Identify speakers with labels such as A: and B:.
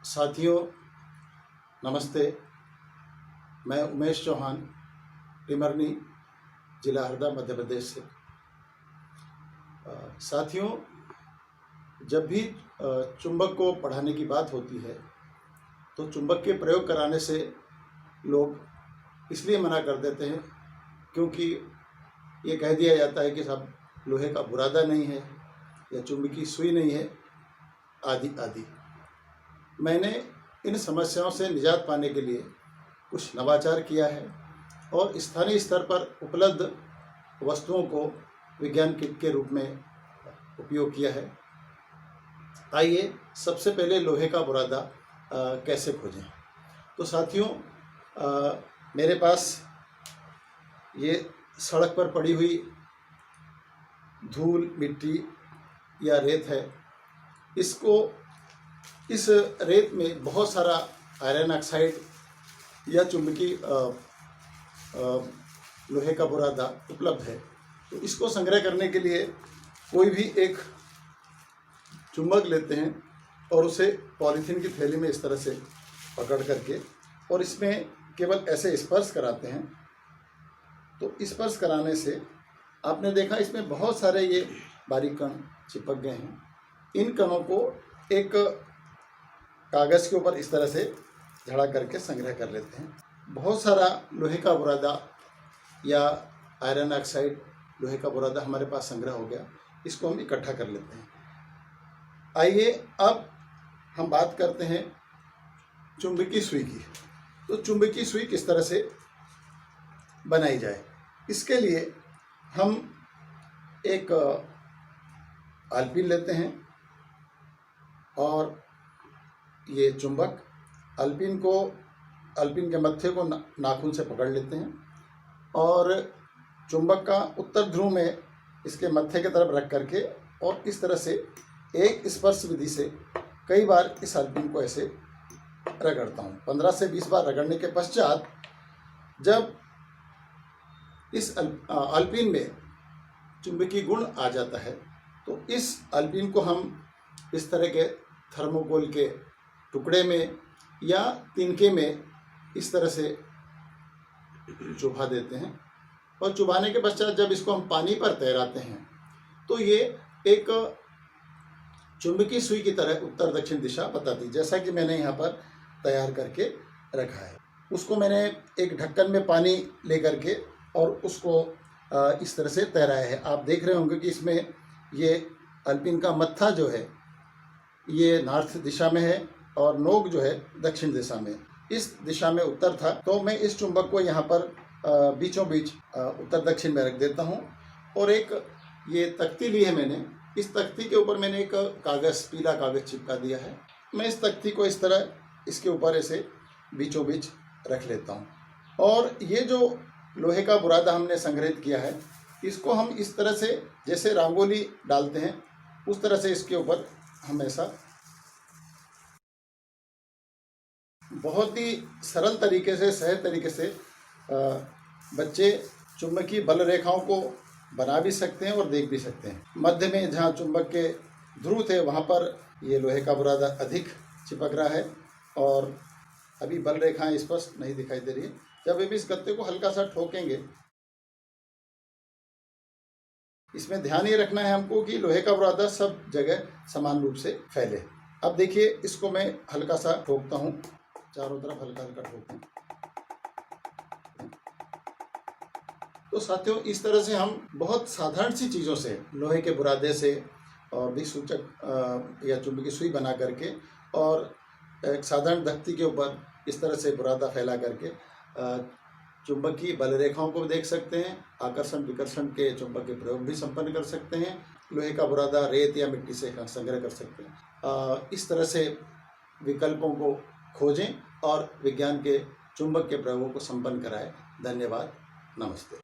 A: साथियों नमस्ते। मैं उमेश चौहान टिमरनी जिला हरदा मध्य प्रदेश से। साथियों, जब भी चुंबक को पढ़ाने की बात होती है तो चुंबक के प्रयोग कराने से लोग इसलिए मना कर देते हैं क्योंकि ये कह दिया जाता है कि साहब लोहे का बुरादा नहीं है या चुंबकीय सुई नहीं है आदि आदि। मैंने इन समस्याओं से निजात पाने के लिए कुछ नवाचार किया है और स्थानीय स्तर पर उपलब्ध वस्तुओं को विज्ञान किट के रूप में उपयोग किया है। आइए सबसे पहले लोहे का बुरादा कैसे खोजें। तो साथियों, मेरे पास ये सड़क पर पड़ी हुई धूल मिट्टी या रेत है। इस रेत में बहुत सारा आयरन ऑक्साइड या चुंबकीय लोहे का बुरादा उपलब्ध है। तो इसको संग्रह करने के लिए कोई भी एक चुंबक लेते हैं और उसे पॉलीथीन की थैली में इस तरह से पकड़ करके और इसमें केवल ऐसे स्पर्श कराते हैं। तो स्पर्श कराने से आपने देखा इसमें बहुत सारे ये बारीक कण चिपक गए हैं। इन कणों को एक कागज़ के ऊपर इस तरह से झड़ा करके संग्रह कर लेते हैं। बहुत सारा लोहे का बुरादा या आयरन ऑक्साइड लोहे का बुरादा हमारे पास संग्रह हो गया। इसको हम इकट्ठा कर लेते हैं। आइए अब हम बात करते हैं चुंबकीय सुई की। तो चुंबकीय सुई किस तरह से बनाई जाए, इसके लिए हम एक आलपीन लेते हैं और ये चुंबक आलपीन के मत्थे को नाखून से पकड़ लेते हैं और चुंबक का उत्तर ध्रुव में इसके मत्थे की तरफ रख करके और इस तरह से एक स्पर्श विधि से कई बार इस आलपीन को ऐसे रगड़ता हूँ। 15 से 20 बार रगड़ने के पश्चात जब इस आलपीन में चुंबकीय गुण आ जाता है तो इस आलपीन को हम इस तरह के थर्मोकोल के टुकड़े में या तिनके में इस तरह से चुभा देते हैं और चुभाने के पश्चात जब इसको हम पानी पर तैराते हैं तो ये एक चुंबकीय सुई की तरह उत्तर दक्षिण दिशा बताती, जैसा कि मैंने यहाँ पर तैयार करके रखा है। उसको मैंने एक ढक्कन में पानी ले करके और उसको इस तरह से तैराया है। आप देख रहे होंगे कि इसमें ये आलपीन का मत्था जो है ये नॉर्थ दिशा में है और नोक जो है दक्षिण दिशा में। इस दिशा में उत्तर था तो मैं इस चुंबक को यहाँ पर बीचों बीच उत्तर दक्षिण में रख देता हूँ और एक ये तख्ती ली है मैंने। इस तख्ती के ऊपर मैंने एक कागज़, पीला कागज़ चिपका दिया है। मैं इस तख्ती को इस तरह इसके ऊपर ऐसे बीचों बीच रख लेता हूँ और ये जो लोहे का बुरादा हमने संग्रहित किया है इसको हम इस तरह से जैसे रंगोली डालते हैं उस तरह से इसके ऊपर हम ऐसा बहुत ही सरल तरीके से, सहज तरीके से बच्चे चुंबकीय बल रेखाओं को बना भी सकते हैं और देख भी सकते हैं। मध्य में जहाँ चुंबक के ध्रुव थे वहाँ पर ये लोहे का बुरादा अधिक चिपक रहा है और अभी बल रेखाएं स्पष्ट नहीं दिखाई दे रही है। जब अभी इस गत्ते को हल्का सा ठोकेंगे, इसमें ध्यान ये रखना है हमको कि लोहे का बुरादा सब जगह समान रूप से फैले। अब देखिए इसको मैं हल्का सा ठोकता हूँ, चारों तरफ हल्का हल्का ठोकता हूँ। तो साथियों, इस तरह से हम बहुत साधारण सी चीज़ों से लोहे के बुरादे से और दिक्सूचक या चुंबकीय सुई बना करके और एक साधारण तख्ती के ऊपर इस तरह से बुरादा फैला करके चुंबकीय बल रेखाओं को देख सकते हैं। आकर्षण विकर्षण के चुंबक के प्रयोग भी संपन्न कर सकते हैं। लोहे का बुरादा रेत या मिट्टी से संग्रह कर सकते हैं। इस तरह से विकल्पों को खोजें और विज्ञान के चुंबक के प्रयोगों को संपन्न कराएं। धन्यवाद, नमस्ते।